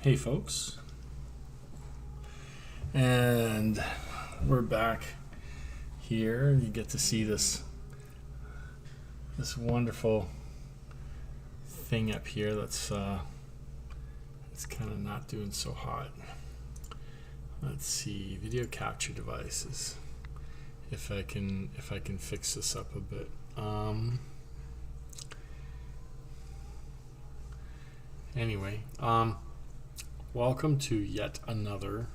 Hey folks, and we're back here. You get to see this wonderful thing up here that's it's kind of not doing so hot. Let's see, video capture devices. If I can fix this up a bit. Anyway, welcome to yet another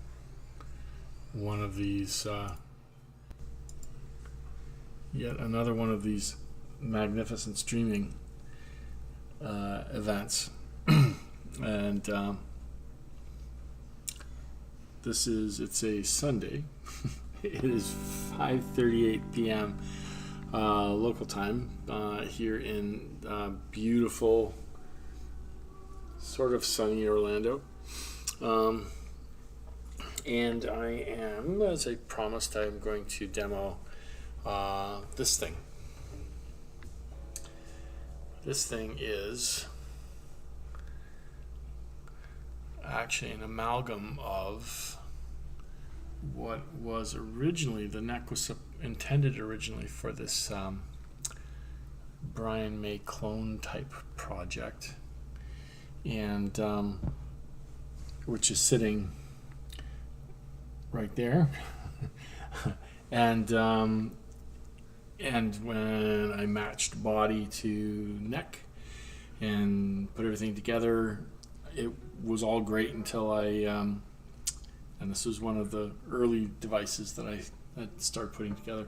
one of these magnificent streaming events. And it's a Sunday. It is 5:38 p.m. Local time here in beautiful, sort of sunny Orlando. And I am, as I promised, I'm going to demo this thing. This thing is actually an amalgam of what was originally, the neck was intended originally for this Brian May clone type project, and which is sitting right there. and when I matched body to neck and put everything together, it was all great until and this was one of the early devices that I started putting together,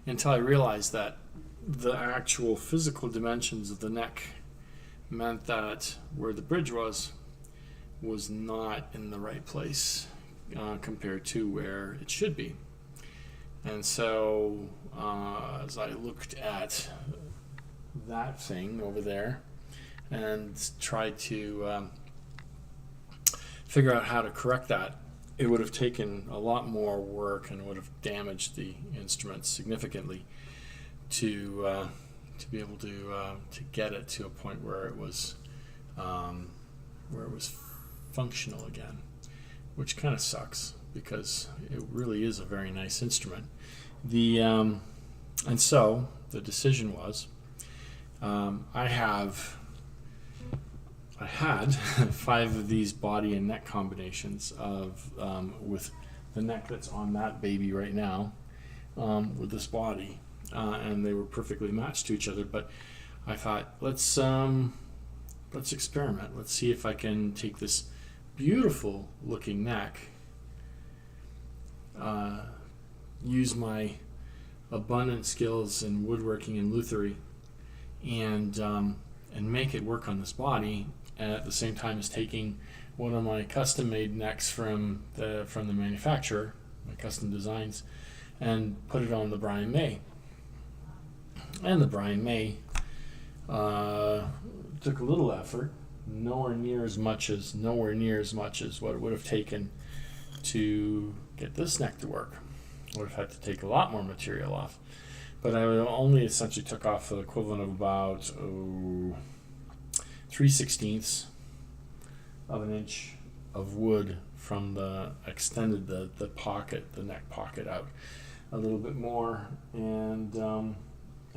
until I realized that the actual physical dimensions of the neck meant that where the bridge was not in the right place compared to where it should be. And so as I looked at that thing over there and tried to figure out how to correct that, it would have taken a lot more work and would have damaged the instrument significantly to be able to get it to a point where it was functional again, which kind of sucks because it really is a very nice instrument. And so the decision was, I had 5 of these body and neck combinations of with the neck that's on that baby right now, with this body, and they were perfectly matched to each other. But I thought, let's experiment. Let's see if I can take this beautiful looking neck, use my abundant skills in woodworking and lutherie, and make it work on this body, at the same time as taking one of my custom made necks from the manufacturer, my custom designs, and put it on the Brian May. And the Brian May took a little effort, nowhere near as much as what it would have taken to get this neck to work. I would have had to take a lot more material off, but I only essentially took off the equivalent of about 3/16 of an inch of wood from extended the neck pocket out a little bit more, and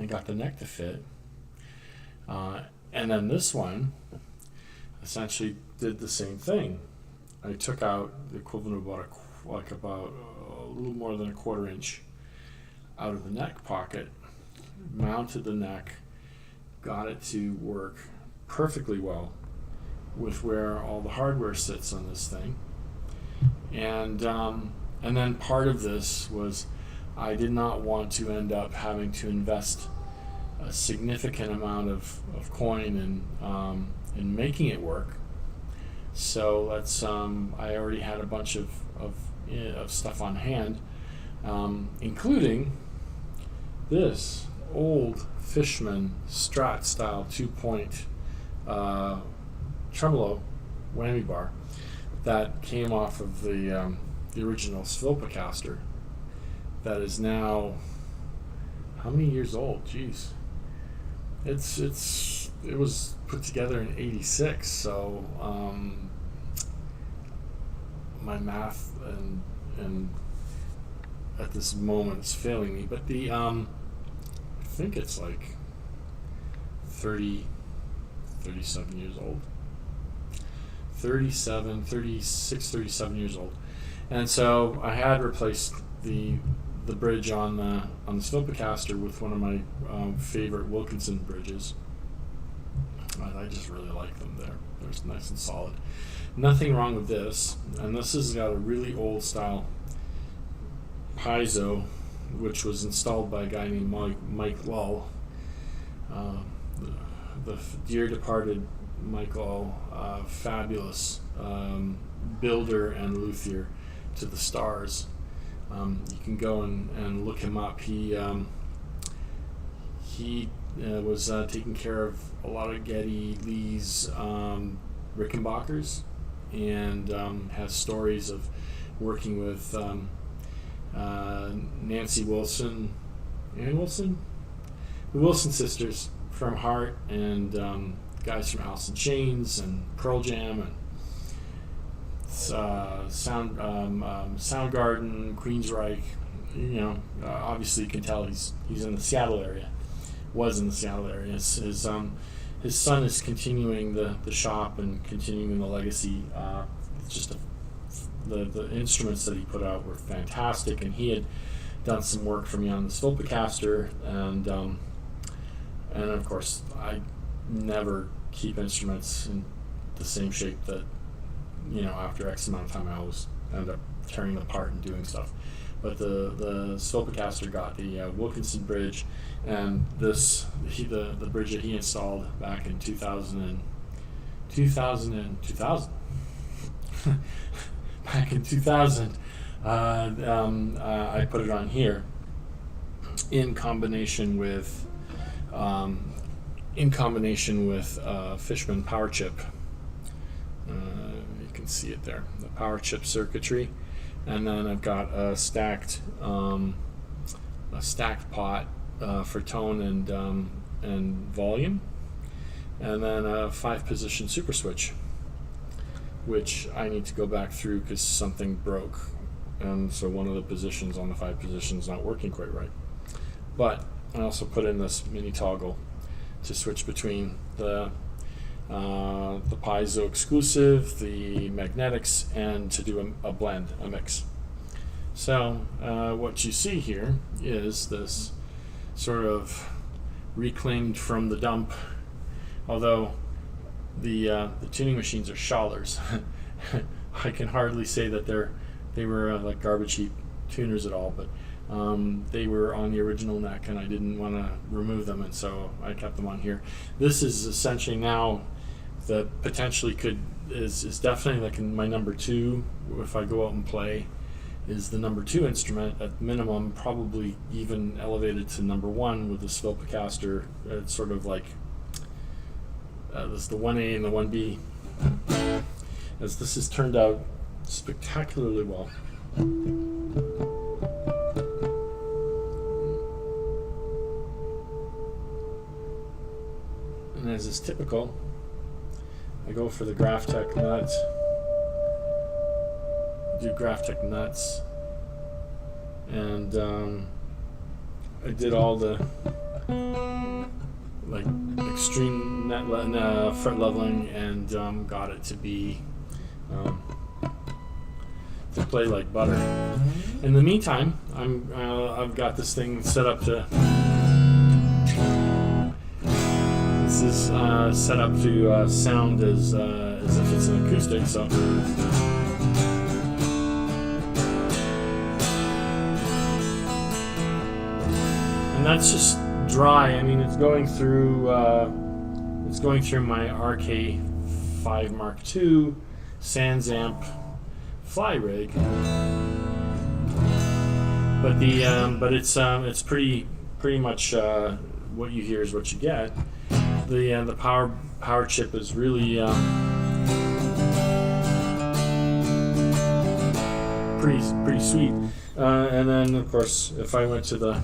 got the neck to fit. And then this one essentially did the same thing. I took out the equivalent of about a little more than a 1/4 inch out of the neck pocket, mounted the neck, got it to work perfectly well with where all the hardware sits on this thing. And then part of this was, I did not want to end up having to invest a significant amount of coin in making it work. So I already had a bunch of stuff on hand, including this old Fishman Strat style 2-point tremolo whammy bar that came off of the original Svilpa caster, that is now, how many years old? Jeez, it was put together in '86, so my math and at this moment it's failing me, but the I think it's like 37 years old. 37 years old. And so I had replaced the bridge on the Svilpa with one of my favorite Wilkinson bridges. I just really like them. They're nice and solid. Nothing wrong with this. And this has got a really old style piezo, which was installed by a guy named Mike Lull. The dear departed Mike Lull, fabulous builder and luthier to the stars. You can go and look him up. He was taking care of a lot of Geddy Lee's Rickenbackers, and has stories of working with Nancy Wilson, Ann Wilson, the Wilson sisters from Heart, and guys from Alice in Chains and Pearl Jam and Soundgarden, Queensryche. Obviously you can tell he's in the Seattle area. Was in the Seattle area. His son is continuing the shop and continuing the legacy. It's just the instruments that he put out were fantastic, and he had done some work for me on the Svilpa and of course I never keep instruments in the same shape that after X amount of time I always end up tearing them apart and doing stuff. But the Svilpa got the Wilkinson bridge, and the bridge that he installed back in 2000 back in 2000, I put it on here in combination with Fishman power chip. You can see it there, the power chip circuitry. And then I've got a stacked pot for tone and volume, and then a 5-position super switch, which I need to go back through because something broke, and so one of the positions on the 5 positions is not working quite right. But I also put in this mini toggle to switch between the piezo exclusive, the magnetics, and to do a blend, a mix. So what you see here is this sort of reclaimed from the dump, although the tuning machines are Schallers. I can hardly say that they were like garbage heap tuners at all, but they were on the original neck, and I didn't want to remove them, and so I kept them on here. This is essentially now that potentially is definitely like my number 2 if I go out and play, is the number 2 instrument at minimum, probably even elevated to number 1 with the Svilpa. It's sort of like this is the 1A and the 1B, as this has turned out spectacularly well. And as is typical, I go for the Graphtec nut, do Graphtec nuts, and I did all the like extreme fret leveling, and got it to be to play like butter. In the meantime, I've got this thing set up to. This is set up to sound as if it's an acoustic, so. And that's just dry. I mean, it's going through my RK5 Mark II Sans Amp fly rig, but it's pretty much what you hear is what you get. The power chip is really pretty sweet, and then of course if I went to the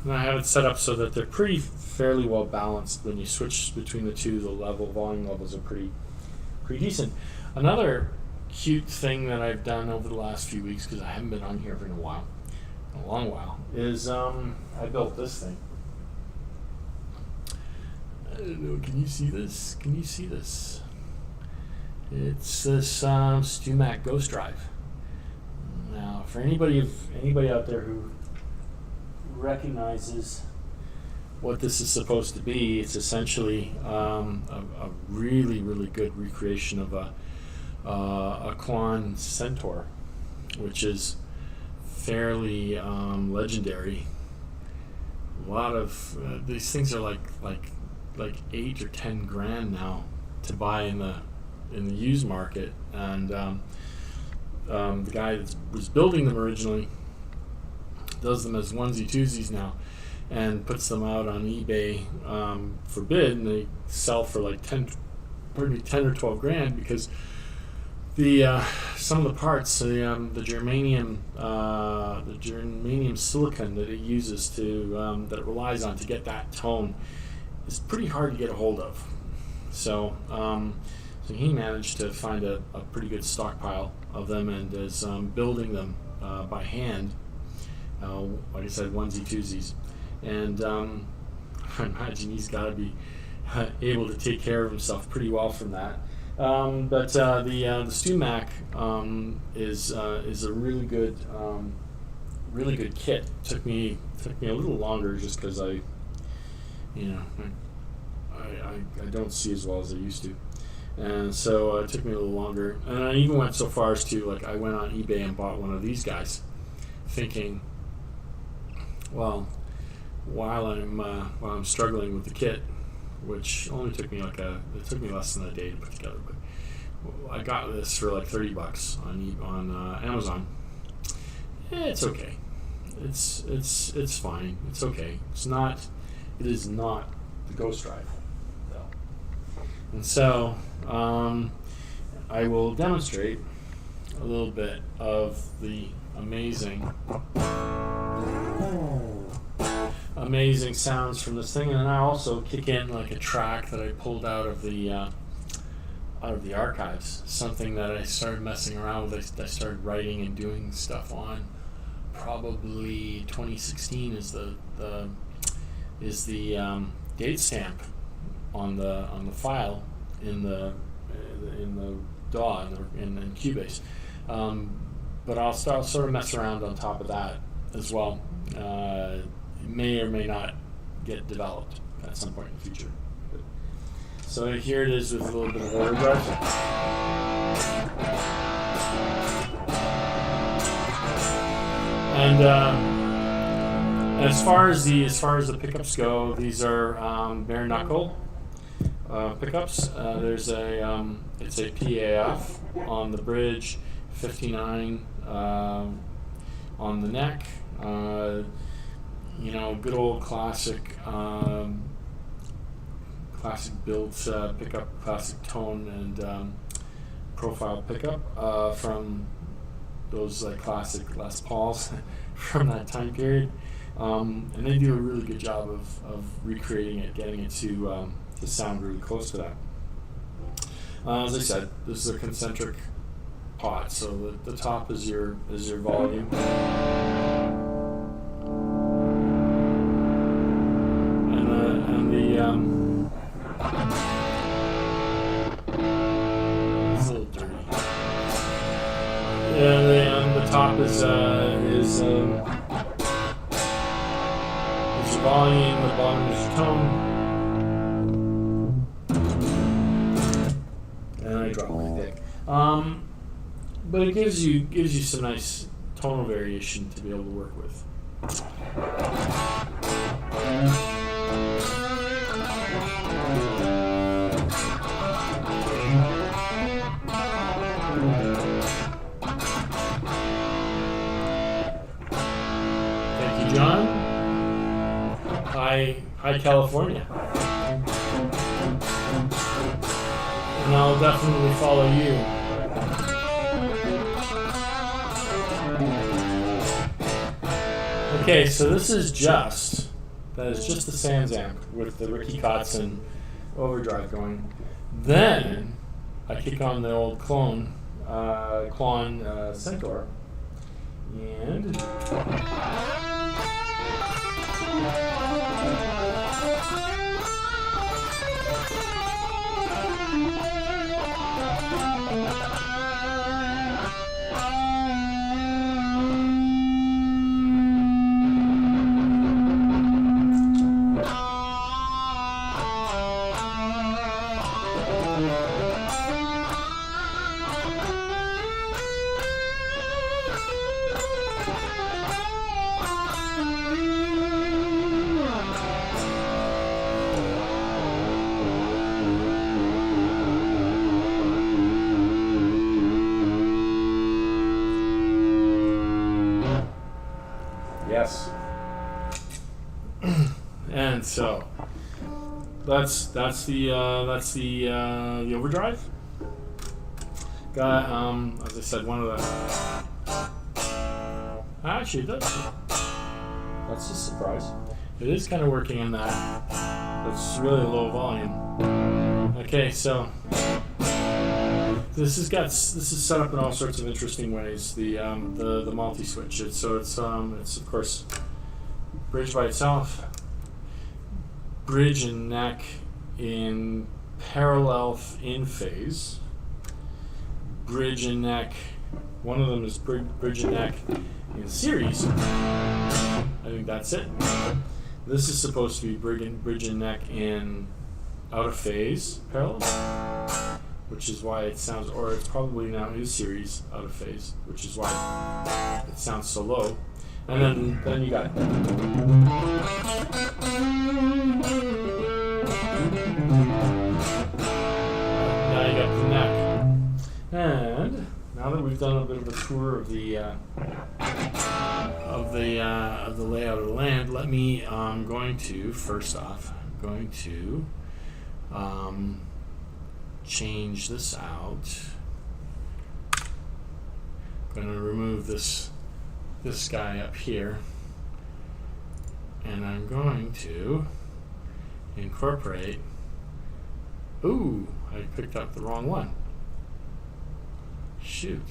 And I have it set up so that they're fairly well balanced. When you switch between the two, the volume levels are pretty decent. Another cute thing that I've done over the last few weeks, because I haven't been on here for a long while, is I built this thing. I don't know, can you see this? It's this StewMac Ghost Drive. Now, for anybody out there who recognizes what this is supposed to be, it's essentially a really good recreation of a Klon Centaur, which is fairly legendary. A lot of these things are like 8 or 10 grand now to buy in the used market, and the guy that was building them originally does them as onesie twosies now, and puts them out on eBay for bid, and they sell for like 10 or 12 grand, because the some of the parts, the germanium silicon that it uses to that it relies on to get that tone is pretty hard to get a hold of. So he managed to find a pretty good stockpile of them, and is building them by hand. Like I said, onesie twosies, and I imagine he's got to be able to take care of himself pretty well from that. But the StewMac is a really good kit. Took me a little longer, just because I don't see as well as I used to, and so it took me a little longer. And I even went so far as to, like, I went on eBay and bought one of these guys, thinking, well, while I'm struggling with the kit, which only took me less than a day to put together, but I got this for like $30 on Amazon. It's okay. It's fine. It's okay. It is not the Ghost Drive, though. And so I will demonstrate a little bit of the amazing sounds from this thing, and then I also kick in like a track that I pulled out of the archives, something that I started messing around with. I started writing and doing stuff on. Probably 2016 is the date stamp on the file in the DAW in Cubase. But I'll sort of mess around on top of that as well. It may or may not get developed at some point in the future. So here it is with a little bit of overdrive. And as far as the pickups go, these are bare knuckle pickups. There's it's a PAF on the bridge, 59 on the neck. Good old classic build pickup, classic tone and profile pickup from those classic Les Pauls from that time period. And they do a really good job of recreating it, getting it to sound really close to that. As I said, this is a concentric pot, so the top is your volume. It's a little dirty. And the top is your volume. The bottom is your tone. And I drop my pick. But it gives you some nice tonal variation to be able to work with. Thank you, John. Hi, California. And I'll definitely follow you. Okay, so this is just that is just the Sans amp with the Ricky Kotzen overdrive going. Then I kick on the old Klon Centaur, and yes. And so that's the overdrive. Got as I said, one of the actually it does. That's a surprise. It is kind of working on that. It's really low volume. Okay, so this is set up in all sorts of interesting ways. The multi switch. It's of course bridge by itself, bridge and neck in parallel in phase, bridge and neck. One of them is bridge and neck in series. I think that's it. This is supposed to be bridge and neck in out of phase parallel, which is why it sounds, or it's probably now in series out of phase, which is why it sounds so low. And then you got now you got the neck. And now that we've done a bit of a tour of the layout of the land, let me going to first off change this out. I'm going to remove this guy up here, and I'm going to incorporate. Ooh, I picked up the wrong one. Shoot.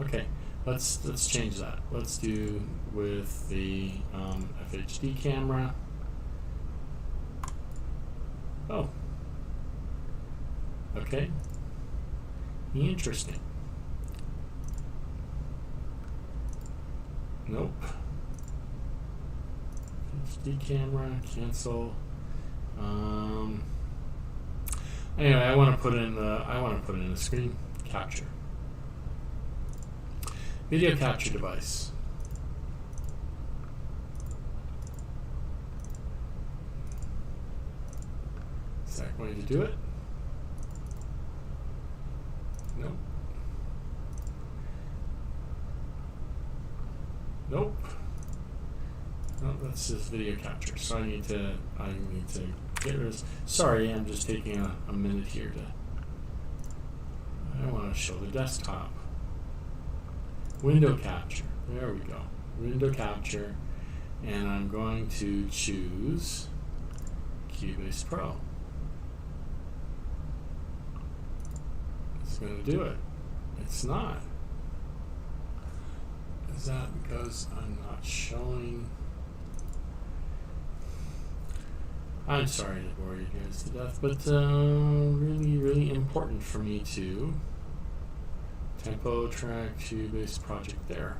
Okay, let's change that. Let's do with the FHD camera. Oh. Okay. Interesting. Nope. HD camera, cancel. Anyway, I want to put in a screen capture. Video capture device. Is that going to do it? Nope. Nope. No, that's just video capture. So I need to get rid of this. Sorry, I'm just taking a minute here to. I want to show the desktop. Window capture. There we go. Window capture, and I'm going to choose Cubase Pro. It's going to do it. It's not. Is that because I'm not showing? I'm sorry to bore you guys to death, but really, really important for me to tempo track Cubase project there.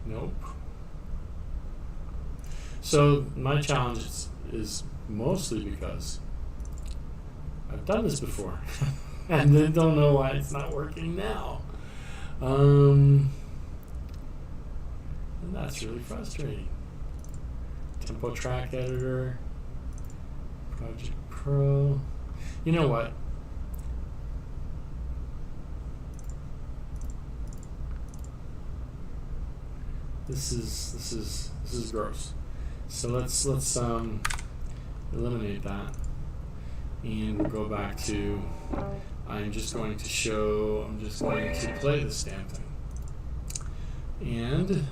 Nope. So my challenge is mostly because I've done this before and I don't know why it's not working now. And that's really frustrating. Tempo track editor, Project Pro. You know what? This is gross. So let's eliminate that and go back to. I'm just going to play this damn thing. And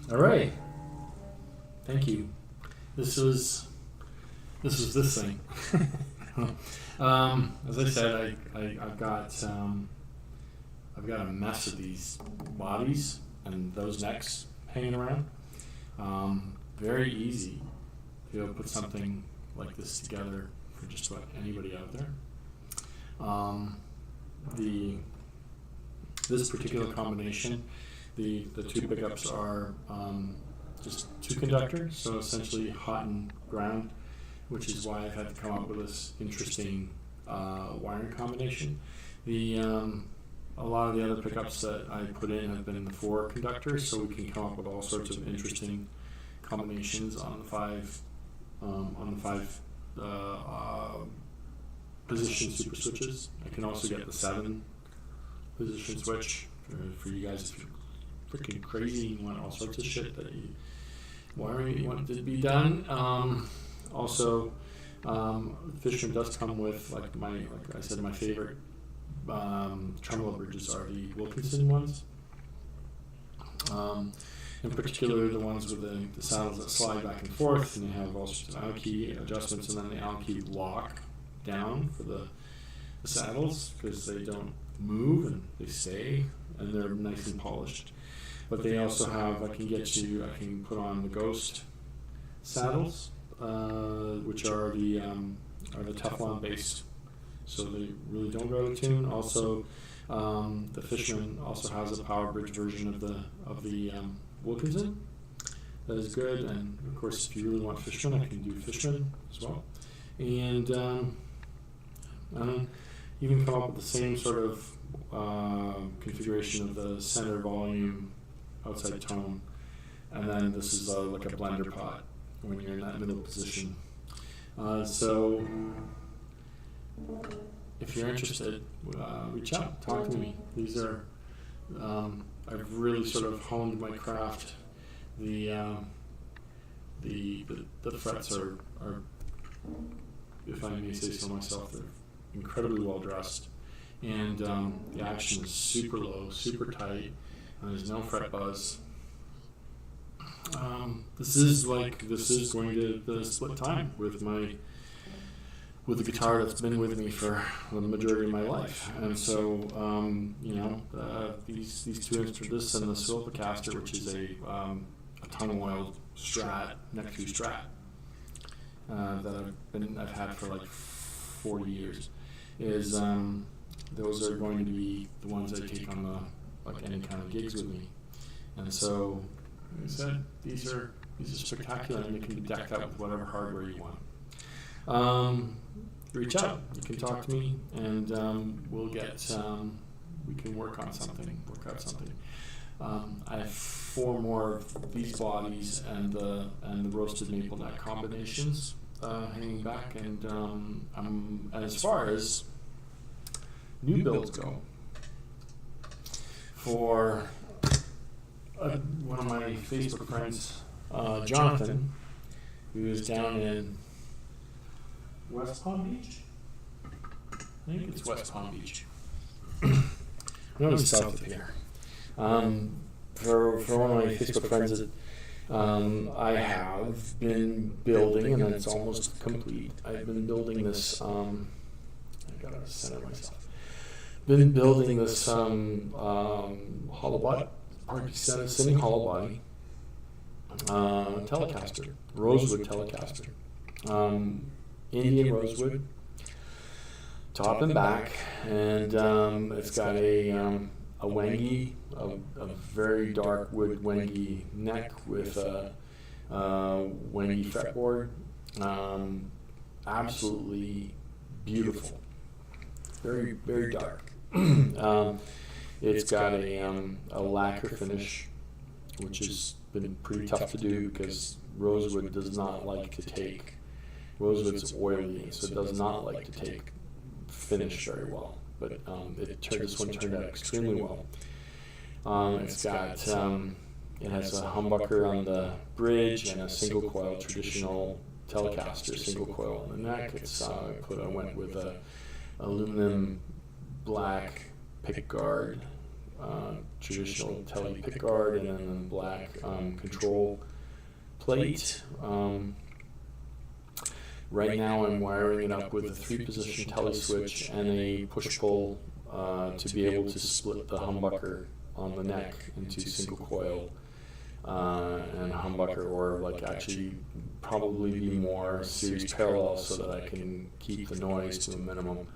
All right. Thank you. This was this thing. As I said, I've got a mess of these bodies and those necks hanging around. Very easy to be able to put something like this together for just about anybody out there. This particular combination, the two pickups are just two conductor, so essentially hot and ground, which is why I've had to come up with this interesting wiring combination. A lot of the other pickups that I put in have been the 4 conductors, so we can come up with all sorts of interesting combinations on the five position super switches. I can also get the 7 position switch for you guys if you're freaking crazy and you want all sorts of shit that you wiring you want to be done. Also, Fisherman does come with like I said, my favorite tremolo bridges are the Wilkinson ones. In particular, the ones with the saddles that slide back and forth, and they have all sorts of Allen key adjustments, and then the Allen key lock down for the saddles because they don't move and they stay and they're nice and polished. But they also have, I can put on the Ghost saddles, which are the Teflon based, so they really don't go to tune. Also, the Fisherman also has a power bridge version of the Wilkinson that is good, and of course, if you really want Fisherman, I can do Fisherman as well. And even come up with the same sort of configuration of the center volume, outside tone, and then this is like a blender pot when you're in that middle position. So if you're interested, reach out, talk to me. These are I've really sort of honed my craft. The frets are, if I may say so myself, they're incredibly well dressed, and the action is super low, super tight, and there's no fret buzz. This is going to split time with the guitar that's been with me for the majority of my life, and so these two instruments, this and the Svilpa Caster, which is a tunnel oiled Strat, neck through Strat, that I've had for like 40 years, is those are going to be the ones I take on any kind of gigs with me, and so like I said, these are spectacular, and they can be decked out with whatever hardware you want. Reach out. You can talk to me, and we'll get. We can work out something. I have 4 more of these bodies and the roasted maple neck combinations hanging back, and as far as new builds go, for one of my Facebook friends, Jonathan, who is down in West Palm Beach. I think it's West Palm Beach. No, it's south of here. For one of my Facebook friends, I have been building, and it's almost complete. I've been building this. I gotta center myself. Been building this hollow body, semi hollow body Telecaster, rosewood Telecaster. Indian rosewood, top and back, and it's got a wangy, a very dark wood wangy neck with a wangy fretboard. Absolutely beautiful, very very dark. It's got a lacquer finish, which has been pretty tough to do because rosewood does not like to take. Rosewood's oily, so it does not like to take finish very well, but this one turned out extremely well. It's got it has a humbucker on the bridge and a single coil, traditional Telecaster single coil on the neck. I went with a aluminum black pick guard traditional Tele pickguard, and then the black control plate. Right now I'm wiring it up with a 3-position Tele switch and a push-pull to be able to split the humbucker on the neck into single coil and humbucker, or like actually probably be more series parallel so that I can keep the noise to a minimum.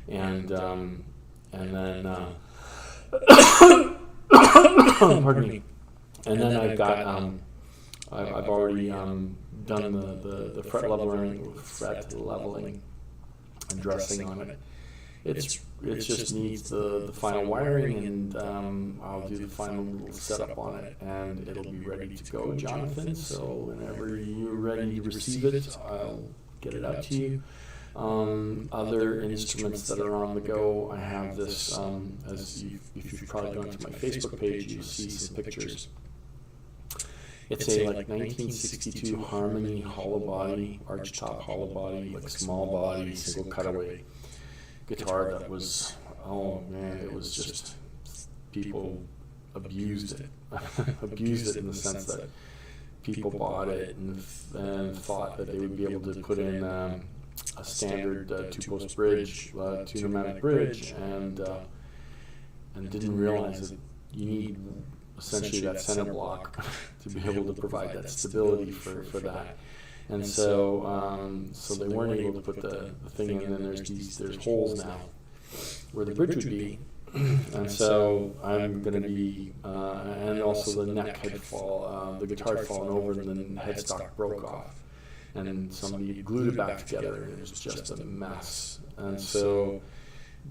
And then pardon me. And then I've got I've already done the fret leveling and dressing on it. It just needs the final wiring, and I'll do the final little setup on it, and it'll be ready to go, Jonathan. So whenever you're ready to receive it, I'll get it out to you. Other instruments that are on the go, I have this, if you've probably gone to my Facebook page, you'll see some pictures. It's a like 1962 Harmony hollow body, arch top hollow body, like small body, single cutaway guitar that was, oh man, it was just, people abused it. Abused it in the sense that people bought it and thought that they would be able to put in a standard 2-post bridge, 2-pneumatic bridge, and didn't realize that you need essentially that center block to be able to provide that stability for that. And so they weren't able to put the thing in, and then there's holes now where the bridge would be. And so I'm going to be, and also the neck had the guitar had fallen over, and the headstock broke off. And somebody glued it back together, and it was just a mess. And so,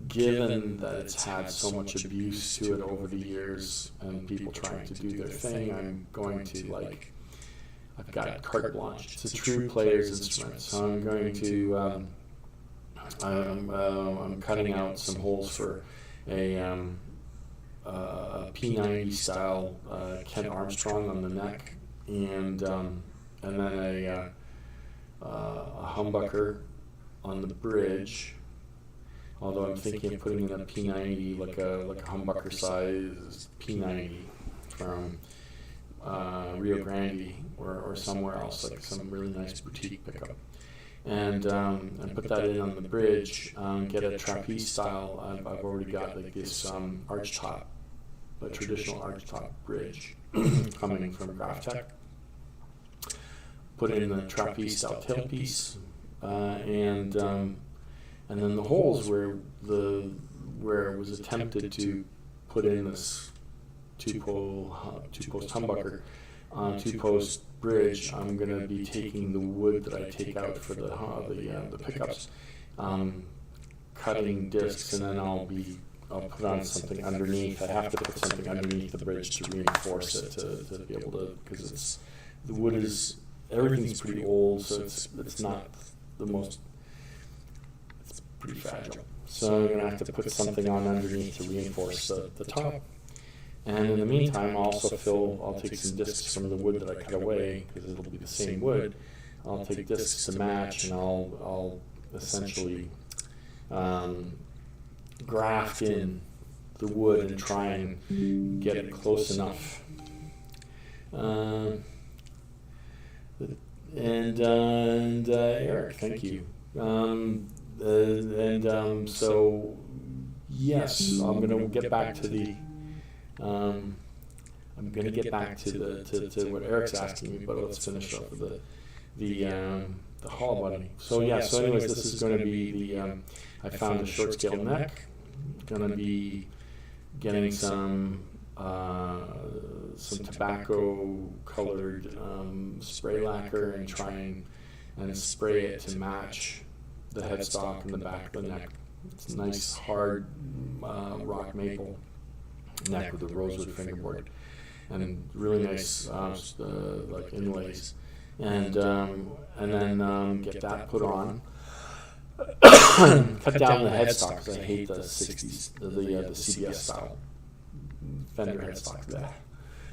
given that it's had so much abuse to it over the years, and people trying to do their thing, I'm going to I've got carte blanche. It's a true player's instrument, so I'm going to, I'm cutting out some holes for a P90 style Kent Armstrong on the neck, and then a humbucker on the bridge. Although I'm thinking of putting in a P90, like a humbucker size P90 from Rio Grande or somewhere else, like some really nice boutique pickup, and put that in on the bridge. Get a trapeze style. I've already got like this arch top, a traditional arch top bridge coming from Graphtec. Put in the trapeze style tailpiece, and then the holes where it was attempted to put in this two-post humbucker on 2-post bridge. I'm going to be taking the wood that I take out for the pickups, cutting discs, and then I'll put on something underneath. I have to put something underneath the bridge to reinforce it to be able to, because the wood is, everything's pretty old, so it's not the most, it's pretty fragile. So I'm going to have to put something on underneath to reinforce the top. And in the meantime, I'll take some discs from the wood that I cut away, because it'll be the same wood. I'll take discs to match, and I'll essentially graft in the wood and try and get it close enough. Eric, thank you. So yes, I'm going to get back to the. I'm going to get back to what Eric's asking me, but let's finish up with the hollow body. So yeah. So anyways, this is going to be I found a short scale neck. Going to be getting some tobacco colored spray lacquer and trying and spray it to match the headstock and the back of the neck. It's a nice hard rock maple neck with a rosewood fingerboard and really nice like inlays, and then get that put on. Cut down the headstock because I hate the 60s, the CBS style Fender headstock there.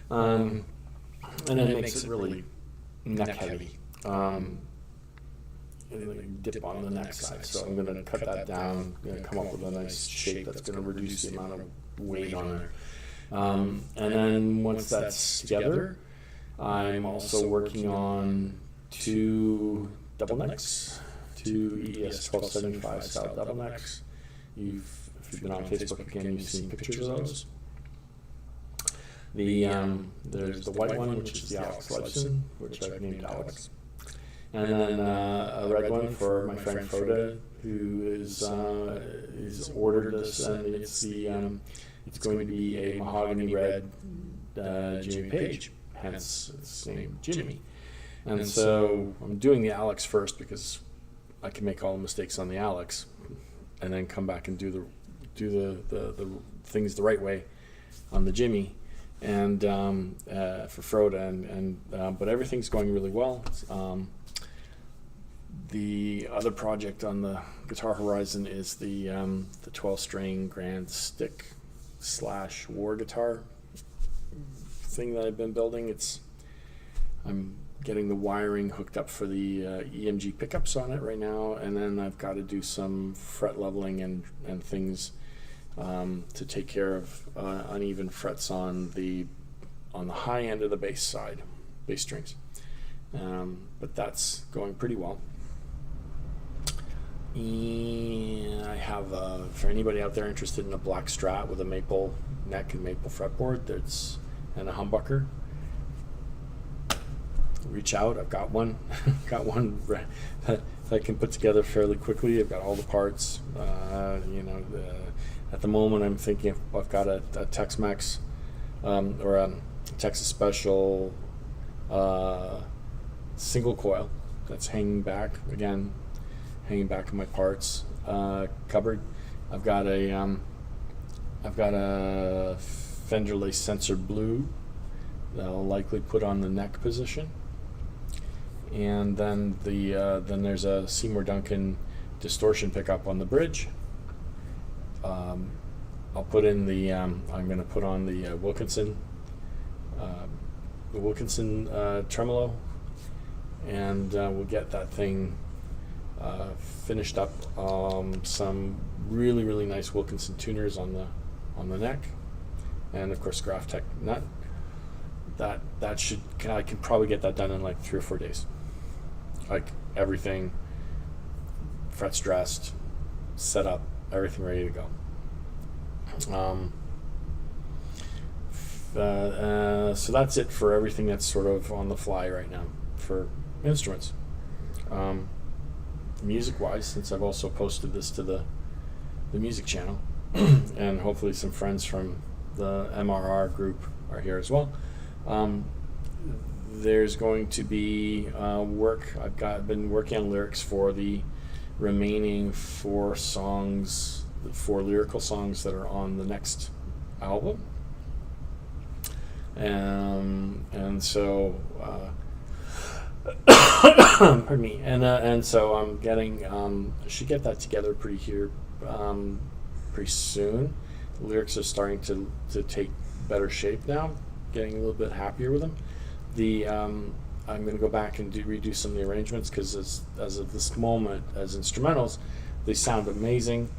And it makes it really neck heavy. Dip on the neck side. So I'm going to cut that down, come up with a nice shape that's going to reduce the amount of weight on there. And then once that's together, I'm also working on 2 double necks, 2 EES 1275 style double necks. If you've been on Facebook again, you've seen pictures of those. There's the white one, which is the Alex Lifeson, which I've named Alex. And then a red one for my friend Froda, who is ordered this, and it's going to be a mahogany red Jimmy Page, hence its name Jimmy. And so I'm doing the Alex first because I can make all the mistakes on the Alex, and then come back and do the things the right way on the Jimmy, and for Froda, but everything's going really well. The other project on the guitar horizon is the 12-string grand stick / war guitar thing that I've been building. I'm getting the wiring hooked up for the EMG pickups on it right now, and then I've got to do some fret leveling and things to take care of uneven frets on the high end of the bass strings. But that's going pretty well. And I have, for anybody out there interested in a black Strat with a maple neck and maple fretboard, and a humbucker, reach out. I've got one. Got one that I can put together fairly quickly. I've got all the parts. At the moment, I'm thinking I've got a Tex-Mex or a Texas Special single coil that's hanging back in my parts cupboard. I've got a Fender Lace Sensor Blue that I'll likely put on the neck position, and then then there's a Seymour Duncan distortion pickup on the bridge. I'll put in I'm going to put on the Wilkinson tremolo, and we'll get that thing finished up. Some really nice Wilkinson tuners on the neck, and of course Graph Tech nut. I can probably get that done in like 3 or 4 days. Like everything, frets dressed, set up, everything ready to go. So that's it for everything that's sort of on the fly right now for instruments. Music-wise, since I've also posted this to the music channel, and hopefully some friends from the MRR group are here as well. There's going to be work. I've been working on lyrics for the remaining 4 lyrical songs that are on the next album, and so pardon me, and so I'm getting I should get that together pretty soon. The lyrics are starting to take better shape now, getting a little bit happier with them. I'm going to go back and redo some of the arrangements, because as of this moment, as instrumentals, they sound amazing,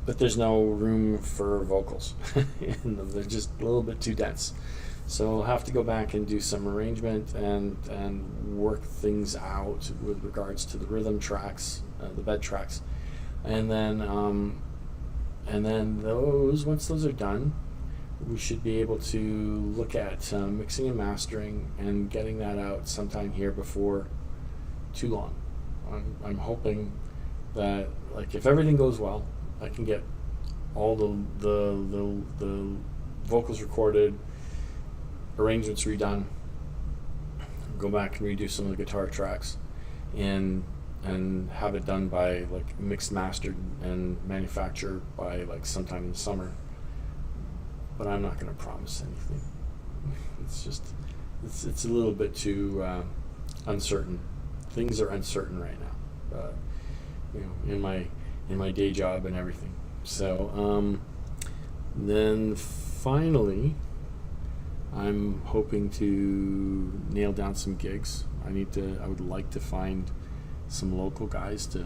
but there's no room for vocals in them. They're just a little bit too dense. So I'll have to go back and do some arrangement and work things out with regards to the rhythm tracks, the bed tracks, and then once those are done, we should be able to look at mixing and mastering and getting that out sometime here before too long. I'm hoping that, like, if everything goes well, I can get all the vocals recorded, arrangements redone, go back and redo some of the guitar tracks, and have it done by, like, mixed, mastered, and manufactured by, like, sometime in the summer. But I'm not going to promise anything. It's just, it's a little bit too uncertain. Things are uncertain right now, in my day job and everything. So then finally, I'm hoping to nail down some gigs. I would like to find some local guys to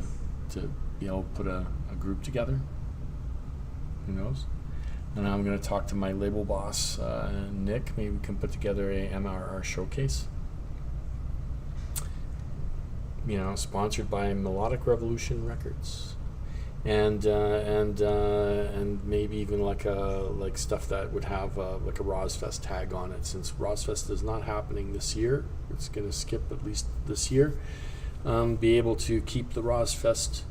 be able to put a group together. Who knows? And I'm going to talk to my label boss, Nick. Maybe we can put together a MRR showcase. You know, sponsored by Melodic Revolution Records, and maybe even like stuff that would have like a Rozfest tag on it. Since Rozfest is not happening this year, it's going to skip at least this year. Be able to keep the Rozfest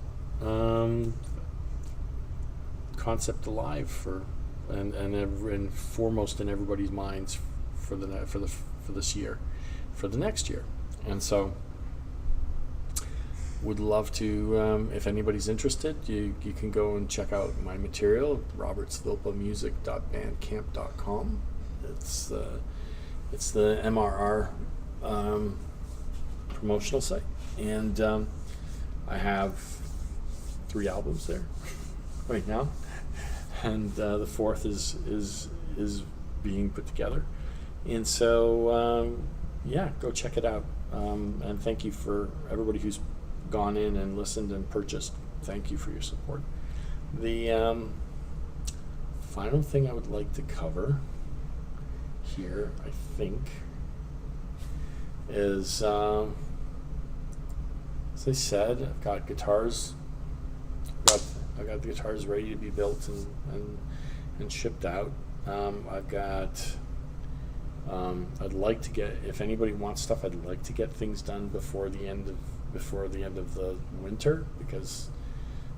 concept alive and foremost in everybody's minds for this year, for the next year, and so. Would love to, if anybody's interested, you can go and check out my material, robertsvilpamusic.bandcamp.com. It's the MRR promotional site, and I have 3 albums there right now, and the 4th is being put together, and so yeah, go check it out, and thank you for everybody who's gone in and listened and purchased. Thank you for your support. The final thing I would like to cover here, I think, is as I said, I've got guitars. I've got the guitars ready to be built and shipped out. I've got. I'd like to get, if anybody wants stuff, I'd like to get things done before the end of the winter, because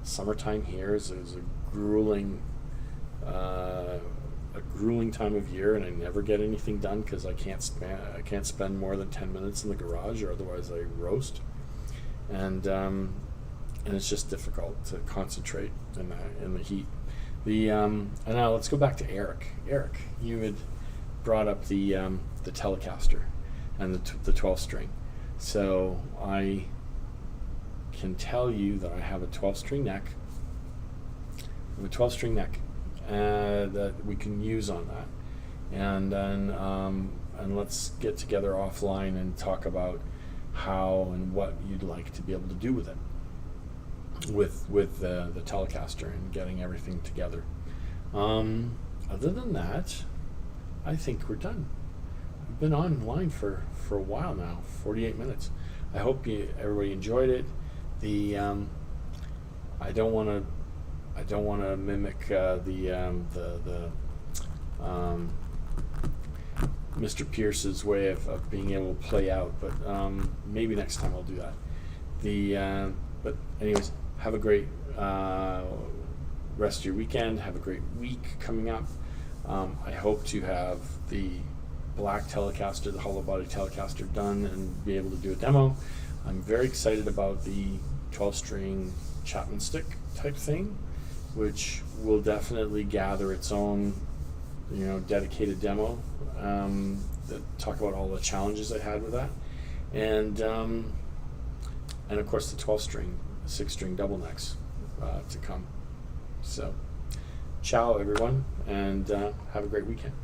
summertime here is a grueling time of year, and I never get anything done because I can't spend more than 10 minutes in the garage, or otherwise I roast, and it's just difficult to concentrate in the heat. And now let's go back to Eric. Eric, you had brought up the Telecaster and the 12-string. So I can tell you that I have a 12-string neck. That we can use on that, and then let's get together offline and talk about how and what you'd like to be able to do with it, with the Telecaster, and getting everything together. Other than that, I think we're done. We've been online for a while now, 48 minutes. I hope everybody enjoyed it. I don't want to mimic the Mr. Pierce's way of being able to play out, but maybe next time I'll do that. But anyways, have a great rest of your weekend. Have a great week coming up. I hope to have the black Telecaster, the hollow body Telecaster, done and be able to do a demo. I'm very excited about the 12-string Chapman stick type thing, which will definitely gather its own, dedicated demo. That talk about all the challenges I had with that, and of course the 12-string, 6-string double necks to come. So, ciao everyone, and have a great weekend.